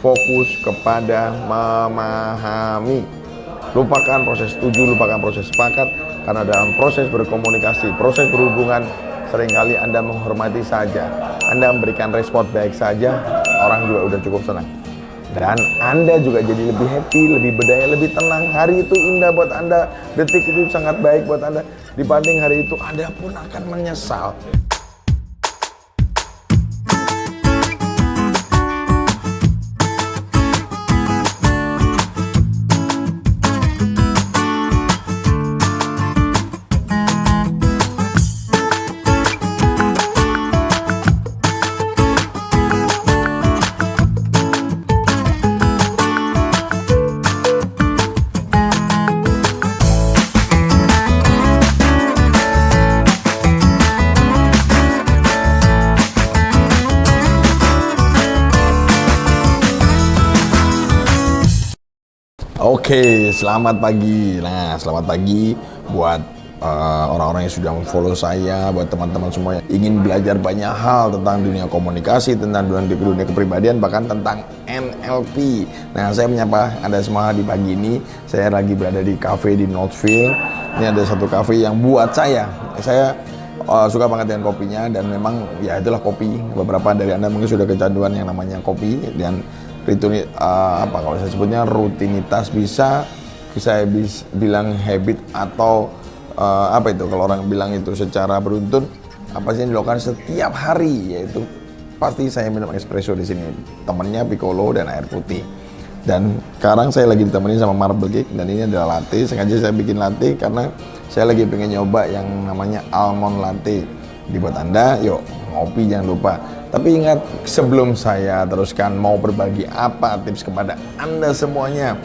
fokus kepada memahami. Lupakan proses setuju, lupakan proses sepakat, karena dalam proses berkomunikasi, proses berhubungan, seringkali Anda menghormati saja, Anda memberikan respon baik saja, orang juga udah cukup senang. Dan Anda juga jadi lebih happy, lebih berdaya, lebih tenang. Hari itu indah buat Anda, detik itu sangat baik buat Anda. Dibanding hari itu, Anda pun akan menyesal. Oke, selamat pagi. Nah, selamat pagi buat orang-orang yang sudah follow saya, buat teman-teman semua yang ingin belajar banyak hal tentang dunia komunikasi, tentang dunia kepribadian, bahkan tentang NLP. Nah, saya menyapa Anda semua di pagi ini. Saya lagi berada di cafe di Northfield. Ini ada satu cafe yang buat saya suka banget dengan kopinya, dan memang ya itulah kopi. Beberapa dari Anda mungkin sudah kecanduan yang namanya kopi, dan itu kalau saya sebutnya rutinitas, bisa saya bilang habit, atau apa itu kalau orang bilang itu secara beruntun, apa sih yang dilakukan setiap hari, yaitu pasti saya minum espresso di sini, temennya piccolo dan air putih. Dan sekarang saya lagi ditemenin sama marble cake, dan ini adalah latte. Sengaja saya bikin latte karena saya lagi pengen nyoba yang namanya almond latte. Dibuat Anda, yuk ngopi jangan lupa. Tapi ingat, sebelum saya teruskan mau berbagi apa tips kepada Anda semuanya,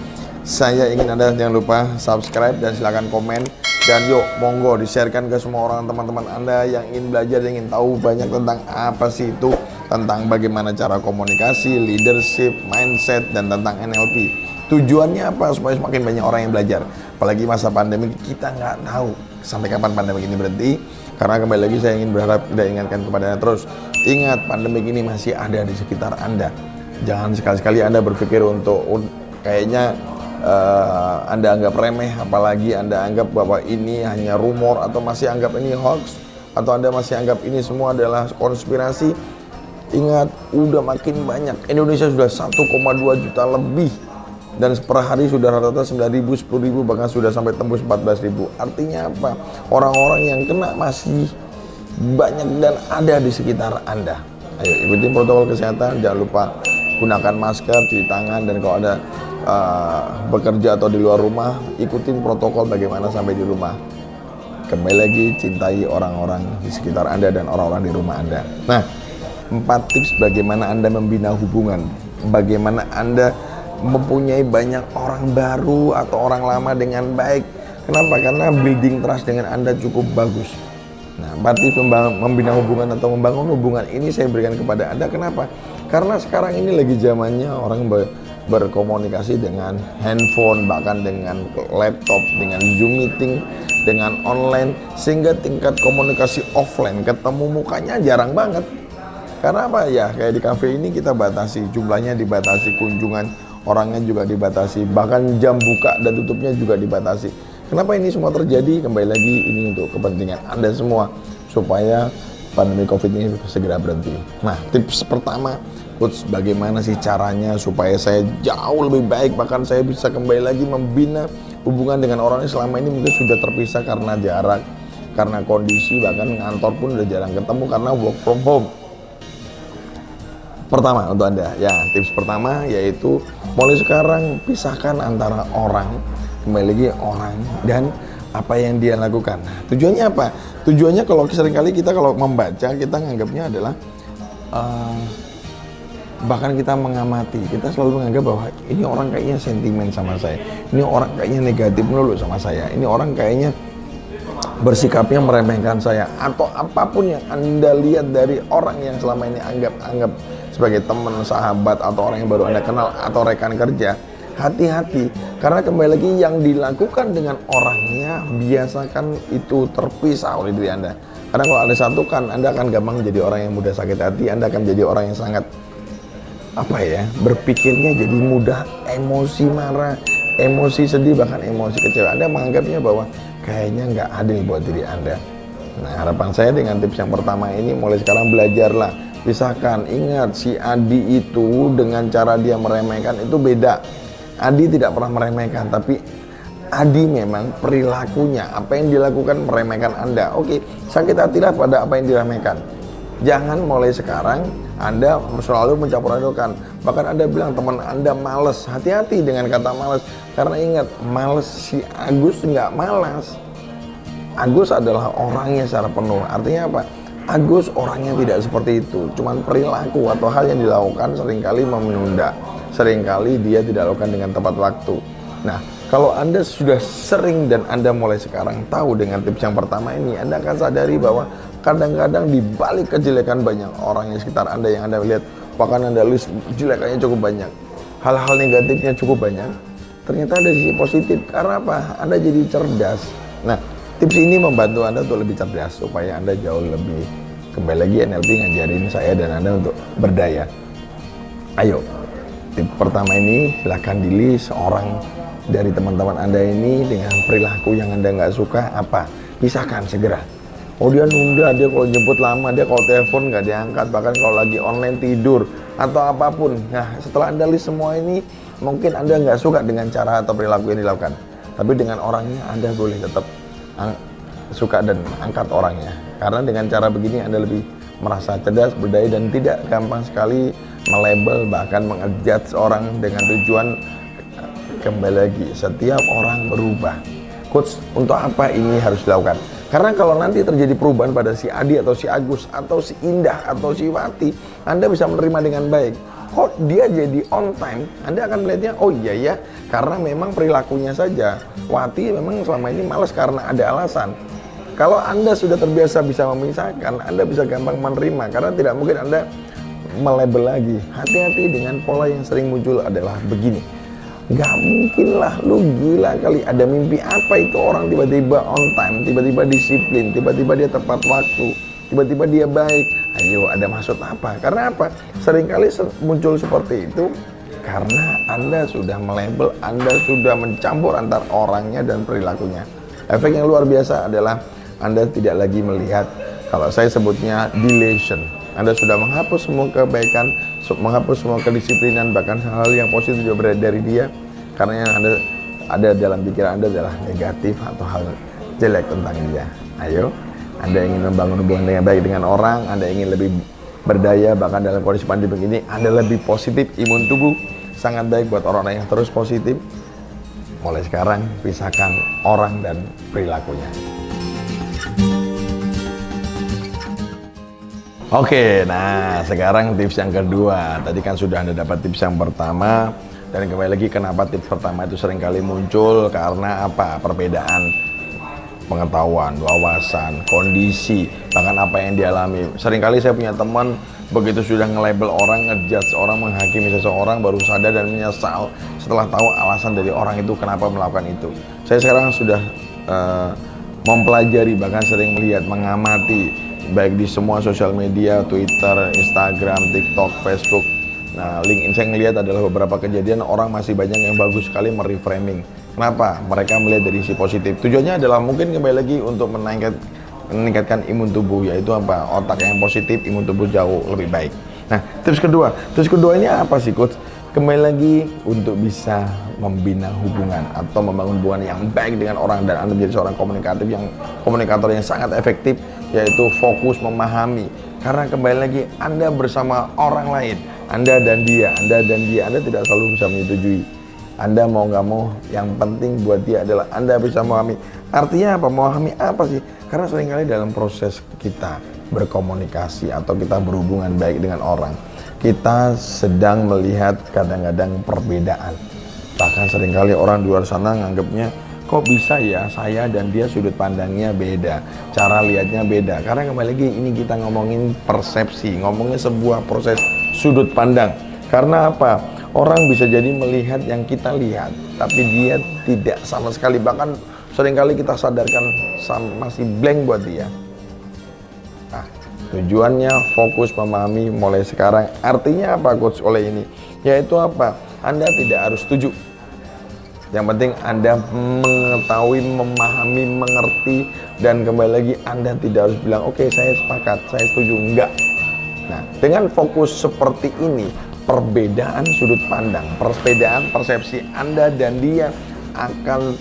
saya ingin Anda jangan lupa subscribe dan silakan komen, dan yuk monggo di-sharekan ke semua orang, teman-teman Anda yang ingin belajar, yang ingin tahu banyak tentang apa sih itu, tentang bagaimana cara komunikasi, leadership, mindset, dan tentang NLP. Tujuannya apa? Supaya semakin banyak orang yang belajar. Apalagi masa pandemi, kita nggak tahu sampai kapan pandemi ini berhenti. Karena kembali lagi saya ingin berharap dan ingatkan kepada Anda terus, ingat pandemi ini masih ada di sekitar Anda. Jangan sekali-sekali Anda berpikir untuk kayaknya Anda anggap remeh, apalagi Anda anggap bahwa ini hanya rumor, atau masih anggap ini hoax, atau Anda masih anggap ini semua adalah konspirasi. Ingat, udah makin banyak. Indonesia sudah 1,2 juta lebih, dan per hari sudah rata-rata 9.000, 10.000, bahkan sudah sampai tembus 14.000. Artinya apa? Orang-orang yang kena masih banyak dan ada di sekitar Anda. Ayo ikutin protokol kesehatan, jangan lupa gunakan masker, cuci tangan, dan kalau ada bekerja atau di luar rumah, ikutin protokol bagaimana sampai di rumah. Kembali lagi, cintai orang-orang di sekitar Anda dan orang-orang di rumah Anda. Nah, 4 tips bagaimana Anda membina hubungan, bagaimana Anda mempunyai banyak orang baru atau orang lama dengan baik. Kenapa? Karena building trust dengan Anda cukup bagus. Nah, 4 tips membina hubungan atau membangun hubungan ini saya berikan kepada Anda. Kenapa? Karena sekarang ini lagi zamannya orang berkomunikasi dengan handphone, bahkan dengan laptop, dengan Zoom meeting, dengan online, sehingga tingkat komunikasi offline, ketemu mukanya jarang banget. Karena apa ya? Kayak di cafe ini kita batasi, jumlahnya dibatasi, kunjungan orangnya juga dibatasi, bahkan jam buka dan tutupnya juga dibatasi. Kenapa ini semua terjadi? Kembali lagi, ini untuk kepentingan Anda semua, supaya pandemi COVID ini segera berhenti. Nah, tips pertama, Coach, bagaimana sih caranya supaya saya jauh lebih baik, bahkan saya bisa kembali lagi membina hubungan dengan orang yang selama ini mungkin sudah terpisah karena jarak, karena kondisi, bahkan ngantor pun udah jarang ketemu karena work from home. Pertama untuk Anda, ya tips pertama yaitu mulai sekarang pisahkan antara orang, kembali lagi orang, dan apa yang dia lakukan. Tujuannya apa? Tujuannya kalau seringkali kita kalau membaca, kita nganggapnya adalah bahkan kita mengamati, kita selalu menganggap bahwa ini orang kayaknya sentimen sama saya, ini orang kayaknya negatif melulu sama saya, ini orang kayaknya bersikapnya meremehkan saya, atau apapun yang Anda lihat dari orang yang selama ini anggap sebagai teman, sahabat, atau orang yang baru Anda kenal, atau rekan kerja. Hati-hati, karena kembali lagi yang dilakukan dengan orangnya biasakan itu terpisah oleh diri Anda. Karena kalau Anda satukan, Anda akan gampang menjadi orang yang mudah sakit hati, Anda akan menjadi orang yang sangat berpikirnya jadi mudah emosi marah, emosi sedih, bahkan emosi kecewa. Anda menganggapnya bahwa kayaknya nggak adil buat diri Anda. Nah, harapan saya dengan tips yang pertama ini, mulai sekarang belajarlah, pisahkan. Ingat, si Adi itu dengan cara dia meremehkan itu beda. Adi tidak pernah meremehkan, tapi Adi memang perilakunya, apa yang dilakukan meremehkan Anda. Oke, sakit hatilah pada apa yang diremehkan. Jangan mulai sekarang Anda selalu mencampur adukan. Bahkan Anda bilang teman Anda malas. Hati-hati dengan kata malas. Karena ingat, malas, si Agus nggak malas. Agus adalah orangnya secara penuh. Artinya apa? Agus orangnya tidak seperti itu. Cuman perilaku atau hal yang dilakukan seringkali menunda. Seringkali dia tidak lakukan dengan tepat waktu. Nah, kalau Anda sudah sering dan Anda mulai sekarang tahu dengan tips yang pertama ini, Anda akan sadari bahwa kadang-kadang di balik kejelekan banyak orang di sekitar Anda yang Anda lihat, bahkan Anda list jelekannya cukup banyak, hal-hal negatifnya cukup banyak, ternyata ada sisi positif. Karena apa? Anda jadi cerdas. Nah, tips ini membantu Anda untuk lebih cerdas, supaya Anda jauh lebih, kembali lagi NLP ngajarin saya dan Anda untuk berdaya. Ayo, tips pertama ini silahkan di-list orang dari teman-teman Anda ini dengan perilaku yang Anda nggak suka apa. Pisahkan segera. Oh, dia nunda, dia kalau jemput lama, dia kalau telepon nggak diangkat, bahkan kalau lagi online tidur atau apapun. Nah, setelah Anda list semua ini, mungkin Anda nggak suka dengan cara atau perilaku yang dilakukan, tapi dengan orangnya Anda boleh tetap suka dan angkat orangnya. Karena dengan cara begini Anda lebih merasa cerdas, berdaya, dan tidak gampang sekali melabel bahkan mengejudge orang dengan tujuan. Kembali lagi, setiap orang berubah. Coach, untuk apa ini harus dilakukan? Karena kalau nanti terjadi perubahan pada si Adi atau si Agus atau si Indah atau si Wati, Anda bisa menerima dengan baik. Kok dia jadi on time? Anda akan melihatnya, oh iya ya, karena memang perilakunya saja. Wati memang selama ini malas karena ada alasan. Kalau Anda sudah terbiasa bisa memisahkan, Anda bisa gampang menerima, karena tidak mungkin Anda melabel lagi. Hati-hati dengan pola yang sering muncul adalah begini. Gak mungkin lah, lu gila kali, ada mimpi apa itu orang tiba-tiba on time, tiba-tiba disiplin, tiba-tiba dia tepat waktu, tiba-tiba dia baik. Ayo, ada maksud apa? Karena apa? Seringkali muncul seperti itu karena Anda sudah melabel, Anda sudah mencampur antar orangnya dan perilakunya. Efek yang luar biasa adalah Anda tidak lagi melihat, kalau saya sebutnya deletion. Anda sudah menghapus semua kebaikan, menghapus semua kedisiplinan, bahkan hal-hal yang positif juga dari dia, karena yang ada dalam pikiran Anda adalah negatif atau hal jelek tentang dia. Ayo, Anda ingin membangun hubungan yang baik dengan orang, Anda ingin lebih berdaya, bahkan dalam kondisi pandemi begini, Anda lebih positif, imun tubuh sangat baik buat orang-orang yang terus positif. Mulai sekarang, pisahkan orang dan perilakunya. Oke, nah sekarang tips yang kedua. Tadi kan sudah Anda dapat tips yang pertama, dan kembali lagi kenapa tips pertama itu seringkali muncul karena apa? Perbedaan pengetahuan, wawasan, kondisi, bahkan apa yang dialami. Seringkali saya punya teman begitu sudah nge-label orang, ngejudge orang, menghakimi seseorang, baru sadar dan menyesal setelah tahu alasan dari orang itu kenapa melakukan itu. Saya sekarang sudah mempelajari, bahkan sering melihat, mengamati, baik di semua sosial media, Twitter, Instagram, TikTok, Facebook. Nah, LinkedIn saya ngelihat adalah beberapa kejadian orang masih banyak yang bagus sekali mereframing. Kenapa? Mereka melihat dari sisi positif. Tujuannya adalah mungkin kembali lagi untuk meningkatkan imun tubuh, yaitu apa? Otak yang positif, imun tubuh jauh lebih baik. Nah, tips kedua ini apa sih, Coach? Kembali lagi untuk bisa membina hubungan atau membangun hubungan yang baik dengan orang, dan Anda menjadi seorang komunikator yang sangat efektif, yaitu fokus memahami. Karena kembali lagi Anda bersama orang lain, Anda dan dia, Anda tidak selalu bisa menyetujui. Anda mau nggak mau, yang penting buat dia adalah Anda bisa memahami. Artinya apa? Memahami apa sih? Karena seringkali dalam proses kita berkomunikasi atau kita berhubungan baik dengan orang, kita sedang melihat kadang-kadang perbedaan. Bahkan seringkali orang di luar sana nganggapnya, kok bisa ya saya dan dia sudut pandangnya beda, cara lihatnya beda. Karena kembali lagi ini kita ngomongin persepsi, ngomongin sebuah proses sudut pandang. Karena apa? Orang bisa jadi melihat yang kita lihat, tapi dia tidak sama sekali. Bahkan seringkali kita sadarkan masih blank buat dia. Nah, Tujuannya fokus memahami mulai sekarang. Artinya apa coach oleh ini? Yaitu apa? Anda tidak harus setuju. Yang penting Anda mengetahui, memahami, mengerti, dan kembali lagi Anda tidak harus bilang oke, saya sepakat, saya setuju. Enggak. Nah, dengan fokus seperti ini, perbedaan sudut pandang, perbedaan persepsi Anda dan dia akan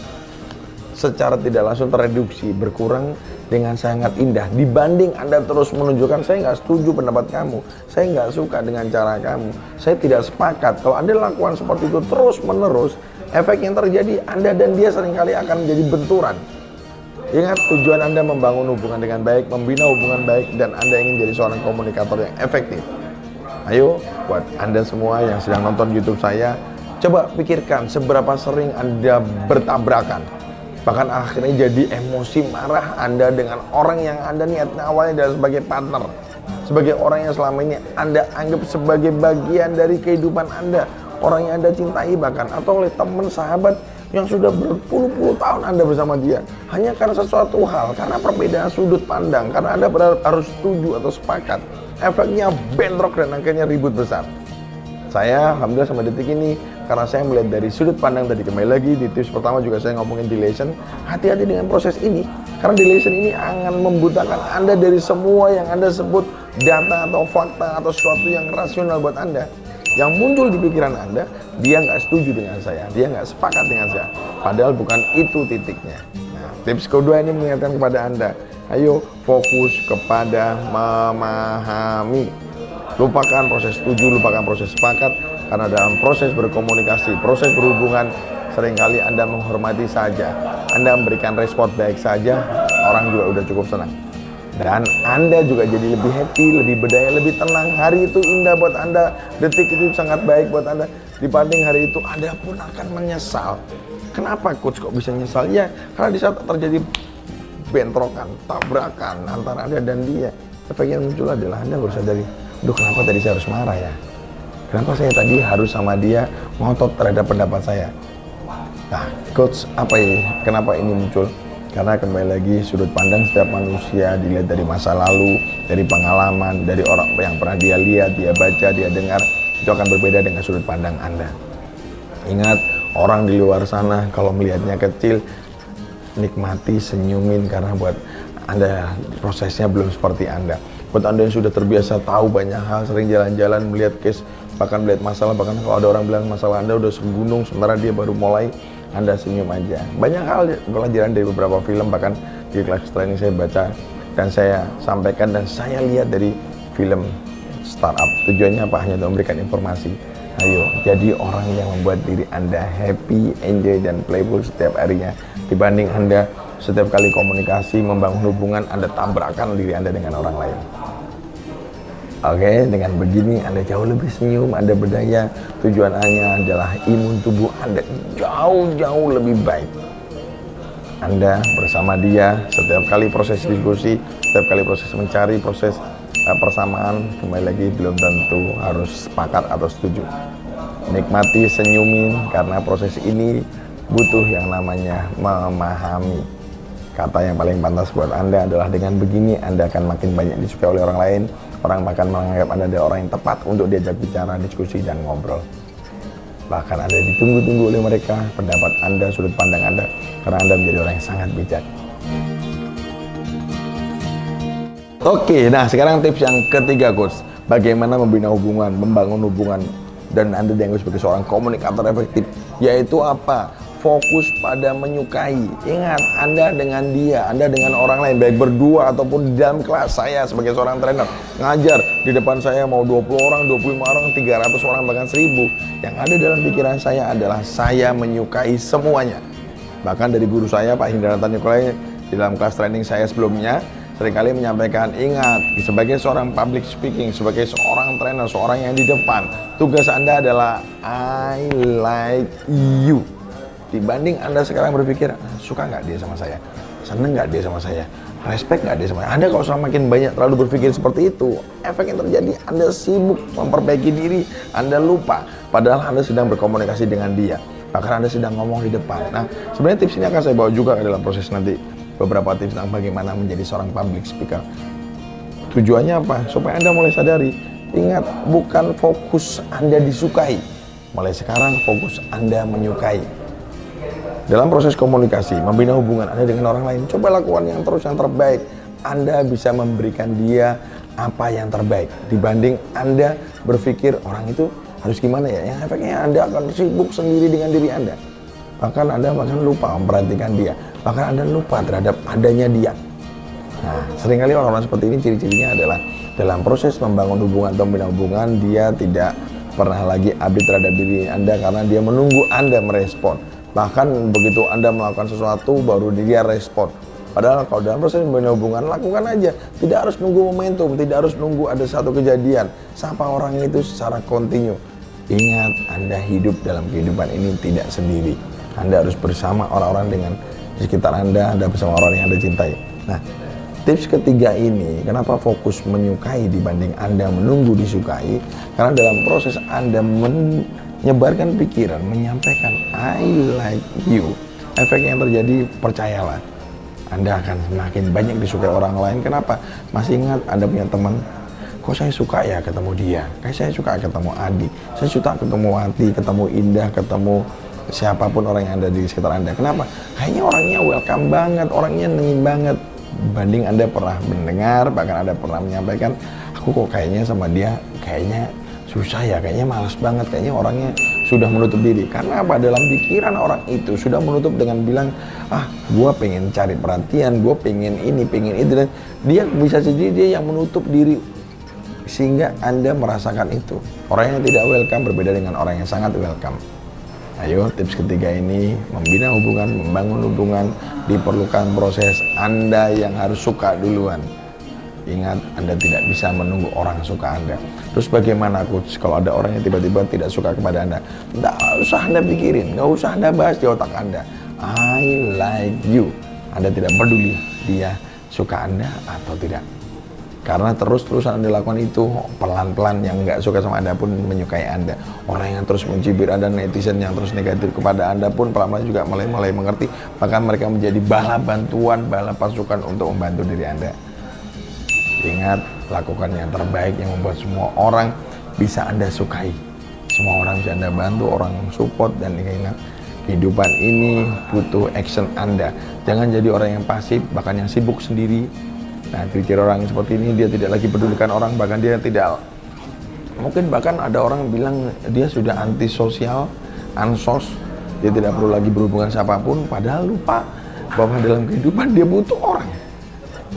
secara tidak langsung tereduksi, berkurang dengan sangat indah. Dibanding Anda terus menunjukkan, saya nggak setuju pendapat kamu, saya nggak suka dengan cara kamu, saya tidak sepakat. Kalau Anda lakukan seperti itu terus menerus, efek yang terjadi Anda dan dia seringkali akan menjadi benturan. Ingat, tujuan Anda membangun hubungan dengan baik, membina hubungan baik, dan Anda ingin jadi seorang komunikator yang efektif. Ayo, buat Anda semua yang sedang nonton YouTube saya, coba pikirkan seberapa sering Anda bertabrakan. Bahkan akhirnya jadi emosi marah Anda dengan orang yang Anda niatnya awalnya adalah sebagai partner, sebagai orang yang selama ini Anda anggap sebagai bagian dari kehidupan Anda, orang yang Anda cintai bahkan, atau oleh teman sahabat yang sudah berpuluh-puluh tahun Anda bersama dia, hanya karena sesuatu hal, karena perbedaan sudut pandang, karena Anda harus setuju atau sepakat, efeknya bentrok dan akhirnya ribut besar. Saya alhamdulillah sampai detik ini, karena saya melihat dari sudut pandang tadi, kembali lagi di tips pertama juga saya ngomongin delegation, hati-hati dengan proses ini, karena delegation ini akan membutakan Anda dari semua yang Anda sebut data atau fakta atau sesuatu yang rasional buat Anda. Yang muncul di pikiran Anda, dia nggak setuju dengan saya, dia nggak sepakat dengan saya, padahal bukan itu titiknya. Nah, tips kedua ini mengingatkan kepada Anda, ayo fokus kepada memahami. Lupakan proses setuju, lupakan proses sepakat, karena dalam proses berkomunikasi, proses berhubungan, seringkali Anda menghormati saja, Anda memberikan respon baik saja, orang juga udah cukup senang. Dan Anda juga jadi lebih happy, lebih berdaya, lebih tenang. Hari itu indah buat Anda, detik itu sangat baik buat Anda. Dibanding hari itu, Anda pun akan menyesal. Kenapa coach kok bisa nyesal? Ya, karena di saat terjadi bentrokan, tabrakan antara Anda dan dia, efek yang muncul adalah Anda baru sadari, duh, kenapa tadi saya harus marah ya? Kenapa saya tadi harus sama dia ngotot terhadap pendapat saya? Nah, coach, apa ya? Kenapa ini muncul? Karena kembali lagi sudut pandang setiap manusia dilihat dari masa lalu, dari pengalaman, dari orang yang pernah dia lihat, dia baca, dia dengar, itu akan berbeda dengan sudut pandang Anda. Ingat, orang di luar sana kalau melihatnya kecil, nikmati, senyumin, karena buat Anda prosesnya belum seperti Anda. Buat Anda yang sudah terbiasa tahu banyak hal, sering jalan-jalan, melihat case, bahkan melihat masalah, bahkan kalau ada orang bilang masalah Anda udah segunung, sementara dia baru mulai, Anda senyum aja. Banyak hal pelajaran dari beberapa film, bahkan di kelas training saya baca, dan saya sampaikan, dan saya lihat dari film startup. Tujuannya apa? Hanya untuk memberikan informasi. Ayo, jadi orang yang membuat diri Anda happy, enjoy, dan playful setiap harinya. Dibanding Anda setiap kali komunikasi, membangun hubungan, Anda tabrakan diri Anda dengan orang lain. Oke, dengan begini Anda jauh lebih senyum, Anda berdaya. Tujuan Anda adalah imun tubuh Anda jauh-jauh lebih baik. Anda bersama dia, setiap kali proses diskusi, setiap kali proses mencari, proses persamaan, kembali lagi belum tentu harus sepakat atau setuju. Nikmati, senyumin, karena proses ini butuh yang namanya memahami. Kata yang paling pantas buat Anda adalah dengan begini Anda akan makin banyak disukai oleh orang lain. Orang bahkan menganggap Anda adalah orang yang tepat untuk diajak bicara, diskusi, dan ngobrol. Bahkan Anda ditunggu-tunggu oleh mereka, pendapat Anda, sudut pandang Anda, karena Anda menjadi orang yang sangat bijak. Oke, nah sekarang tips yang ketiga coach. Bagaimana membina hubungan, membangun hubungan, dan Anda dianggap sebagai seorang komunikator efektif. Yaitu apa? Fokus pada menyukai. Ingat, Anda dengan dia, Anda dengan orang lain, baik berdua ataupun di dalam kelas. Saya sebagai seorang trainer ngajar, di depan saya mau 20 orang, 25 orang, 300 orang, bahkan 1000. Yang ada dalam pikiran saya adalah saya menyukai semuanya. Bahkan dari guru saya, Pak Hindaratan Nikolai, di dalam kelas training saya sebelumnya, seringkali menyampaikan, ingat, sebagai seorang public speaking, sebagai seorang trainer, seorang yang di depan, tugas Anda adalah I like you. Dibanding Anda sekarang berpikir, suka nggak dia sama saya? Seneng nggak dia sama saya? Respect nggak dia sama saya? Anda kalau semakin banyak terlalu berpikir seperti itu, efek yang terjadi, Anda sibuk memperbaiki diri, Anda lupa. Padahal Anda sedang berkomunikasi dengan dia. Bahkan Anda sedang ngomong di depan. Nah, sebenarnya tips ini akan saya bawa juga dalam proses nanti. Beberapa tips tentang bagaimana menjadi seorang public speaker. Tujuannya apa? Supaya Anda mulai sadari. Ingat, bukan fokus Anda disukai. Mulai sekarang fokus Anda menyukai. Dalam proses komunikasi, membina hubungan Anda dengan orang lain, coba lakukan yang terbaik. Anda bisa memberikan dia apa yang terbaik dibanding Anda berpikir orang itu harus gimana ya. Yang efeknya Anda akan sibuk sendiri dengan diri Anda. Bahkan Anda lupa memperhatikan dia. Bahkan Anda lupa terhadap adanya dia. Nah, seringkali orang-orang seperti ini ciri-cirinya adalah dalam proses membangun hubungan atau membina hubungan, dia tidak pernah lagi update terhadap diri Anda karena dia menunggu Anda merespon. Bahkan begitu Anda melakukan sesuatu, baru dia respon. Padahal kalau dalam proses membina hubungan, lakukan aja. Tidak harus nunggu momentum, tidak harus nunggu ada satu kejadian. Sapa orang itu secara kontinu. Ingat, Anda hidup dalam kehidupan ini tidak sendiri. Anda harus bersama orang-orang dengan di sekitar Anda bersama orang yang Anda cintai. Nah, tips ketiga ini, kenapa fokus menyukai dibanding Anda menunggu disukai? Karena dalam proses Anda menyebarkan pikiran, menyampaikan I like you, efek yang terjadi, percayalah, Anda akan semakin banyak disukai orang lain. Kenapa? Masih ingat Anda punya teman, kok saya suka ya ketemu dia, kayak saya suka ketemu Adi, saya suka ketemu Wati, ketemu Indah, ketemu siapapun orang yang ada di sekitar Anda. Kenapa? Kayaknya orangnya welcome banget, orangnya nengin banget. Banding Anda pernah mendengar, bahkan Anda pernah menyampaikan, aku kok kayaknya sama dia, kayaknya susah ya, kayaknya malas banget, kayaknya orangnya sudah menutup diri. Karena apa? Dalam pikiran orang itu sudah menutup dengan bilang, gue pengen cari perhatian, gue pengen ini, pengen itu. Dan dia bisa jadi dia yang menutup diri, sehingga Anda merasakan itu. Orang yang tidak welcome berbeda dengan orang yang sangat welcome. Ayo, tips ketiga ini, membina hubungan, membangun hubungan, diperlukan proses. Anda yang harus suka duluan. Ingat, Anda tidak bisa menunggu orang suka Anda. Terus bagaimana coach kalau ada orang yang tiba-tiba tidak suka kepada Anda? Nggak usah Anda pikirin, nggak usah Anda bahas di otak Anda. I like you. Anda tidak peduli dia suka Anda atau tidak. Karena terus-terusan Anda lakukan itu, pelan-pelan yang nggak suka sama Anda pun menyukai Anda. Orang yang terus mencibir Anda, netizen yang terus negatif kepada Anda pun pelan-pelan juga mulai mengerti. Bahkan mereka menjadi bala bantuan, bala pasukan untuk membantu diri Anda. Ingat, lakukan yang terbaik yang membuat semua orang bisa Anda sukai. Semua orang bisa Anda bantu, orang support. Dan ingat, kehidupan ini butuh action Anda. Jangan jadi orang yang pasif, bahkan yang sibuk sendiri. Nah, ciri orang seperti ini, dia tidak lagi pedulikan orang, bahkan dia tidak, mungkin bahkan ada orang bilang dia sudah antisosial, ansos, dia tidak perlu lagi berhubungan siapapun, padahal lupa bahwa dalam kehidupan dia butuh orang.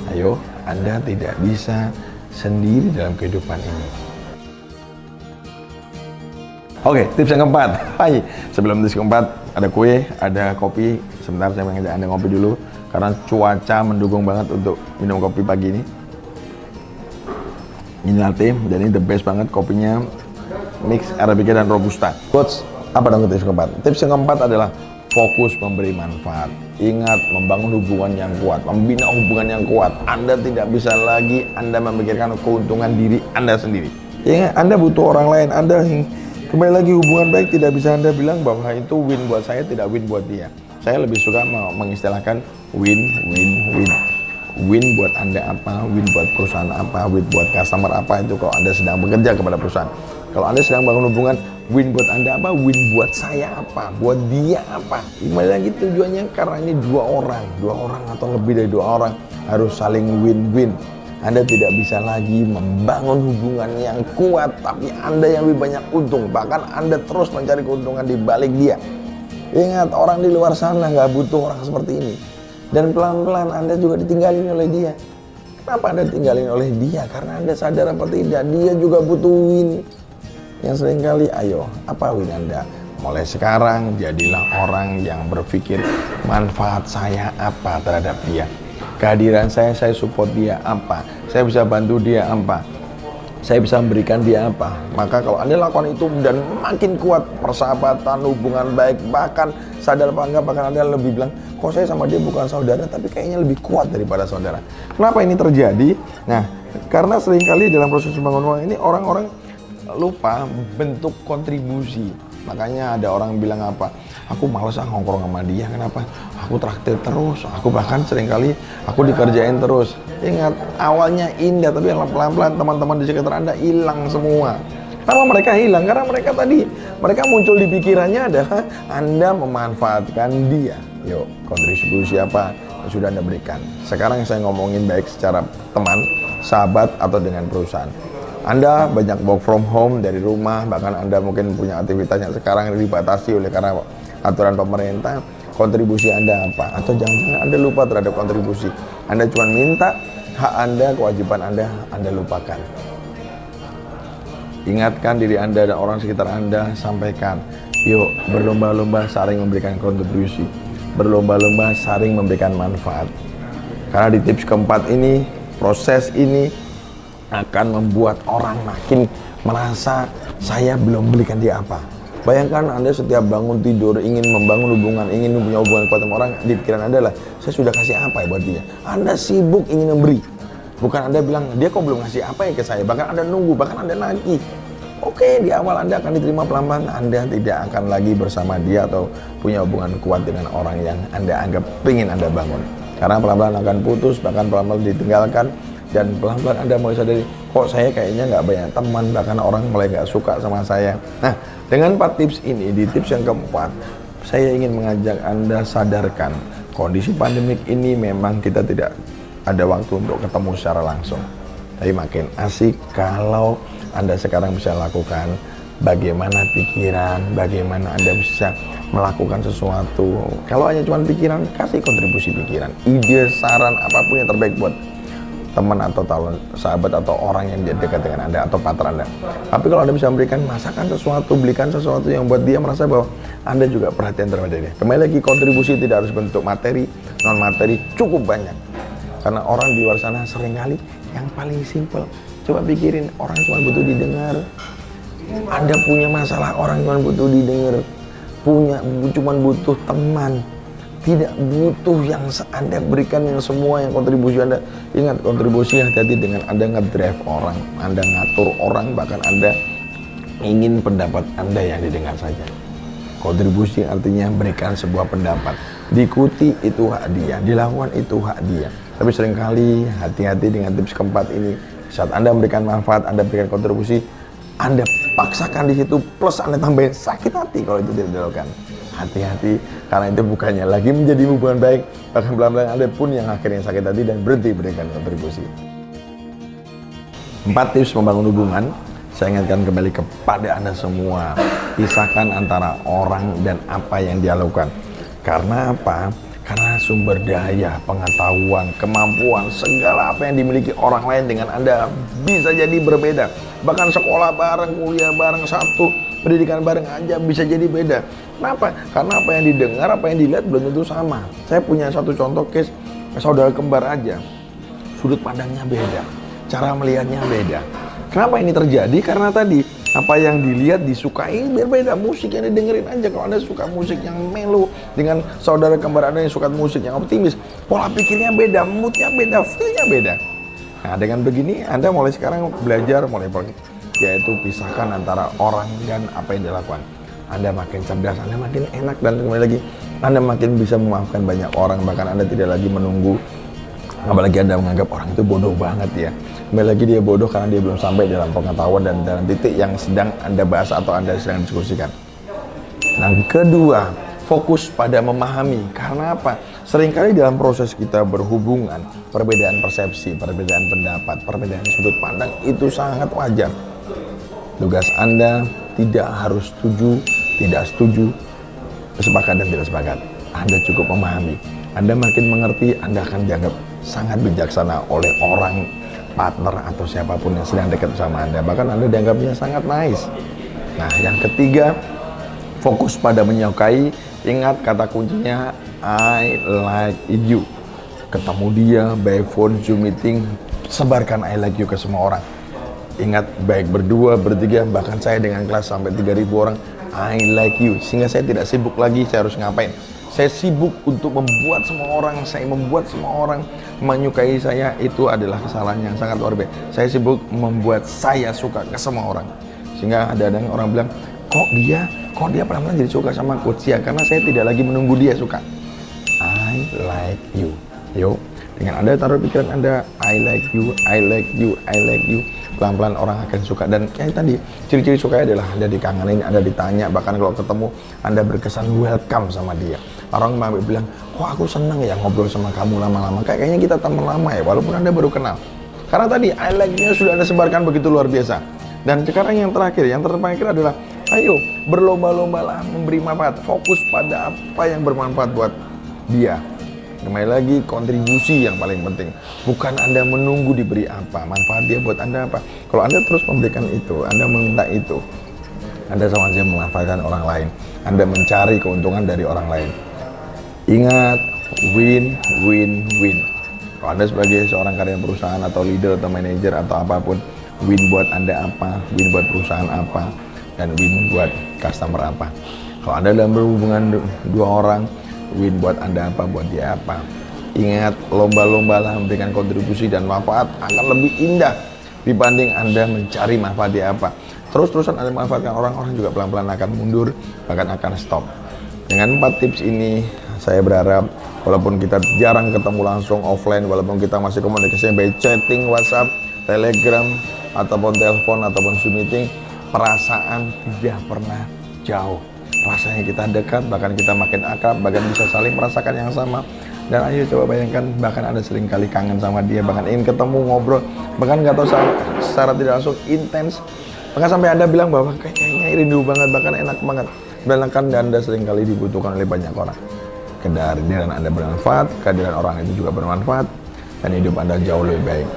Ayo, Anda tidak bisa sendiri dalam kehidupan ini. Oke, tips yang keempat. Hai, sebelum tips keempat, ada kue, ada kopi. Sebentar saya mengajak Anda ngopi dulu. Karena cuaca mendukung banget untuk minum kopi pagi ini. Ini latte, dan ini the best banget kopinya. Mix Arabica dan Robusta. Coach, apa dong tips keempat? Tips yang keempat adalah fokus memberi manfaat. Ingat, membangun hubungan yang kuat, membina hubungan yang kuat. Anda tidak bisa lagi Anda memikirkan keuntungan diri Anda sendiri. Ingat, Anda butuh orang lain. Anda kembali lagi, hubungan baik tidak bisa Anda bilang bahwa itu win buat saya, tidak win buat dia. Saya lebih suka mengistilahkan win-win-win. Win buat Anda apa, win buat perusahaan apa, win buat customer apa, itu kalau Anda sedang bekerja kepada perusahaan. Kalau Anda sedang bangun hubungan, win buat Anda apa, win buat saya apa, buat dia apa. Kembali lagi tujuannya, karena ini dua orang atau lebih dari dua orang harus saling win-win. Anda tidak bisa lagi membangun hubungan yang kuat, tapi Anda yang lebih banyak untung. Bahkan Anda terus mencari keuntungan di balik dia. Ingat, orang di luar sana nggak butuh orang seperti ini. Dan pelan-pelan Anda juga ditinggalin oleh dia. Kenapa Anda ditinggalin oleh dia? Karena Anda sadar apa tidak, dia juga butuh win. Yang seringkali, ayo, apa win Anda? Mulai sekarang, jadilah orang yang berpikir, manfaat saya apa terhadap dia? Kehadiran saya support dia apa? Saya bisa bantu dia apa? Saya bisa memberikan dia apa? Maka kalau Anda lakukan itu dan makin kuat persahabatan, hubungan baik, bahkan sadar apa enggak, bahkan Anda lebih bilang, kok saya sama dia bukan saudara, tapi kayaknya lebih kuat daripada saudara. Kenapa ini terjadi? Nah, karena seringkali dalam proses membangun hubungan ini orang-orang lupa bentuk kontribusi. Makanya ada orang bilang apa, aku males ngongkrong sama dia, kenapa? Aku traktir terus, aku bahkan seringkali aku dikerjain terus. Ingat, awalnya indah, tapi pelan-pelan teman-teman di sekitar Anda hilang semua. Kenapa mereka hilang? Karena mereka muncul di pikirannya adalah Anda memanfaatkan dia. Yuk, kontribusi apa yang sudah Anda berikan? Sekarang saya ngomongin baik secara teman, sahabat, atau dengan perusahaan. Anda banyak work from home dari rumah, bahkan Anda mungkin punya aktivitas yang sekarang dibatasi oleh karena aturan pemerintah. Kontribusi Anda apa? Atau jangan-jangan Anda lupa terhadap kontribusi. Anda cuma minta hak Anda, kewajiban Anda lupakan. Ingatkan diri Anda dan orang sekitar Anda, sampaikan, yuk berlomba-lomba saling memberikan kontribusi, berlomba-lomba saling memberikan manfaat. Karena di tips keempat ini, proses ini akan membuat orang makin merasa saya belum berikan dia apa. Bayangkan Anda setiap bangun tidur ingin membangun hubungan, ingin punya hubungan kuat sama orang, di pikiran Anda lah, saya sudah kasih apa ya buat dia. Anda sibuk ingin memberi. Bukan Anda bilang, dia kok belum ngasih apa ya ke saya. Bahkan Anda nunggu, bahkan Anda nagih. Oke, di awal Anda akan diterima pelan-pelan. Anda tidak akan lagi bersama dia atau punya hubungan kuat dengan orang yang Anda anggap ingin Anda bangun. Karena pelan-pelan akan putus, bahkan pelan-pelan ditinggalkan. Dan pelan-pelan Anda mulai sadari, kok saya kayaknya nggak banyak teman, bahkan orang mulai nggak suka sama saya. Nah, dengan 4 tips ini, di tips yang keempat, saya ingin mengajak Anda sadarkan, kondisi pandemik ini memang kita tidak ada waktu untuk ketemu secara langsung. Tapi makin asik kalau Anda sekarang bisa lakukan bagaimana pikiran, bagaimana Anda bisa melakukan sesuatu. Kalau hanya cuma pikiran, kasih kontribusi pikiran, ide, saran, apapun yang terbaik buat teman atau sahabat atau orang yang dekat dengan Anda atau partner Anda. Tapi kalau Anda bisa memberikan, masakan sesuatu, belikan sesuatu yang buat dia merasa bahwa Anda juga perhatian terhadap dia. Kembali lagi, kontribusi tidak harus bentuk materi, non materi cukup banyak. Karena orang di luar sana seringkali yang paling simpel. Coba pikirin, orang cuma butuh didengar. Anda punya masalah, orang cuma butuh didengar. Cuma butuh teman. Tidak butuh yang Anda berikan yang semua yang kontribusi Anda. Ingat, kontribusi hati-hati dengan Anda nge-drive orang, Anda ngatur orang, bahkan Anda ingin pendapat Anda yang didengar saja. Kontribusi artinya berikan sebuah pendapat. Diikuti itu hak dia, dilakukan itu hak dia. Tapi seringkali hati-hati dengan tips keempat ini. Saat Anda memberikan manfaat, Anda berikan kontribusi, Anda paksakan di situ, plus Anda tambahin sakit hati kalau itu tidak dilakukan. Hati-hati, karena itu bukannya lagi menjadi hubungan baik, bahkan pelan-pelan Anda pun yang akhirnya sakit hati dan berhenti berikan kontribusi. 4 tips membangun hubungan, saya ingatkan kembali kepada Anda semua, pisahkan antara orang dan apa yang dia lakukan. Karena apa? Karena sumber daya, pengetahuan, kemampuan, segala apa yang dimiliki orang lain dengan Anda bisa jadi berbeda. Bahkan sekolah bareng, kuliah bareng, satu pendidikan bareng aja bisa jadi beda. Kenapa? Karena apa yang didengar, apa yang dilihat belum tentu sama. Saya punya satu contoh case, saudara kembar aja. Sudut pandangnya beda, cara melihatnya beda. Kenapa ini terjadi? Karena tadi, apa yang dilihat disukai berbeda. Musik yang didengerin aja, kalau Anda suka musik yang melo dengan saudara kembar Anda yang suka musik yang optimis, pola pikirnya beda, moodnya beda, feel-nya beda. Nah, dengan begini Anda mulai sekarang belajar, yaitu pisahkan antara orang dan apa yang dilakukan. Anda makin cerdas, Anda makin enak, dan kembali lagi Anda makin bisa memaafkan banyak orang, bahkan Anda tidak lagi menunggu. Apalagi Anda menganggap orang itu bodoh banget ya. Kembali lagi dia bodoh karena dia belum sampai dalam pengetahuan dan dalam titik yang sedang Anda bahas atau Anda sedang diskusikan. Nah, kedua, fokus pada memahami. Karena apa? Seringkali dalam proses kita berhubungan, perbedaan persepsi, perbedaan pendapat, perbedaan sudut pandang itu sangat wajar. Tugas Anda tidak harus setuju, tidak setuju, sepakat dan tidak sepakat. Anda cukup memahami. Anda makin mengerti, Anda akan dianggap sangat bijaksana oleh orang, partner, atau siapapun yang sedang dekat sama Anda. Bahkan Anda dianggapnya sangat nice. Nah, yang ketiga, fokus pada menyukai. Ingat kata kuncinya, I like you. Ketemu dia, by phone, Zoom meeting, sebarkan I like you ke semua orang. Ingat, baik berdua, bertiga, bahkan saya dengan kelas sampai 3.000 orang, I like you. Sehingga saya tidak sibuk lagi, saya harus ngapain. Saya sibuk untuk membuat semua orang, saya membuat semua orang menyukai saya. Itu adalah kesalahan yang sangat luar biasa. Saya sibuk membuat saya suka ke semua orang. Sehingga ada orang bilang, kok dia pelan-pelan jadi suka sama coach ya, karena saya tidak lagi menunggu dia suka. I like you. Yuk, dengan Anda taruh pikiran Anda, I like you, I like you, I like you, pelan-pelan orang akan suka. Dan kayak tadi, ciri-ciri suka adalah Anda dikangenin, Anda ditanya, bahkan kalau ketemu Anda berkesan welcome sama dia. Orang malah bilang, kok aku seneng ya ngobrol sama kamu lama-lama, kayaknya kita teman lama ya, walaupun Anda baru kenal. Karena tadi I like you sudah Anda sebarkan begitu luar biasa. Dan sekarang yang terakhir adalah, ayo berlomba-lombalah memberi manfaat, fokus pada apa yang bermanfaat buat dia. Kembali lagi, kontribusi yang paling penting, bukan Anda menunggu diberi apa, manfaat dia buat Anda apa. Kalau Anda terus memberikan itu, Anda meminta itu, Anda sama saja memanfaatkan orang lain, Anda mencari keuntungan dari orang lain. Ingat, win, win, win. Kalau Anda sebagai seorang karyawan perusahaan atau leader atau manajer atau apapun, win buat Anda apa, win buat perusahaan apa, dan win buat customer apa. Kalau Anda dalam berhubungan dua orang, win buat Anda apa, buat dia apa. Ingat, lomba-lombalah memberikan kontribusi dan manfaat akan lebih indah dibanding Anda mencari manfaat dia apa. Terus-terusan Anda manfaatkan orang juga pelan-pelan akan mundur, bahkan akan stop. Dengan 4 tips ini, saya berharap walaupun kita jarang ketemu langsung offline, walaupun kita masih komunikasi by chatting, WhatsApp, Telegram, ataupun telepon, ataupun Zoom meeting, perasaan tidak pernah jauh. Rasanya kita dekat, bahkan kita makin akrab, bahkan bisa saling merasakan yang sama. Dan ayo coba bayangkan, bahkan Anda sering kali kangen sama dia, bahkan ingin ketemu, ngobrol, bahkan nggak tahu secara tidak langsung intens, bahkan sampai Anda bilang bahwa kayaknya rindu banget, bahkan enak banget. Bahkan Anda sering kali dibutuhkan oleh banyak orang. Kehadiran Anda bermanfaat, kehadiran orang itu juga bermanfaat, dan hidup Anda jauh lebih baik,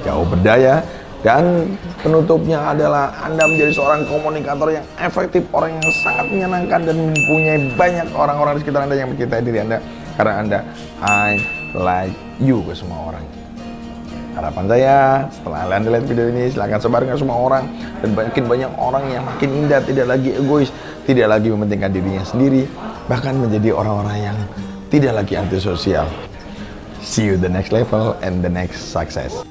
jauh berdaya. Dan penutupnya adalah Anda menjadi seorang komunikator yang efektif, orang yang sangat menyenangkan dan mempunyai banyak orang-orang di sekitar Anda yang mencintai diri Anda, karena Anda I like you ke semua orang. Harapan saya setelah Anda lihat video ini, silahkan sebarkan semua orang, dan makin banyak orang yang makin indah, tidak lagi egois, tidak lagi mementingkan dirinya sendiri, bahkan menjadi orang-orang yang tidak lagi antisosial. See you the next level and the next success.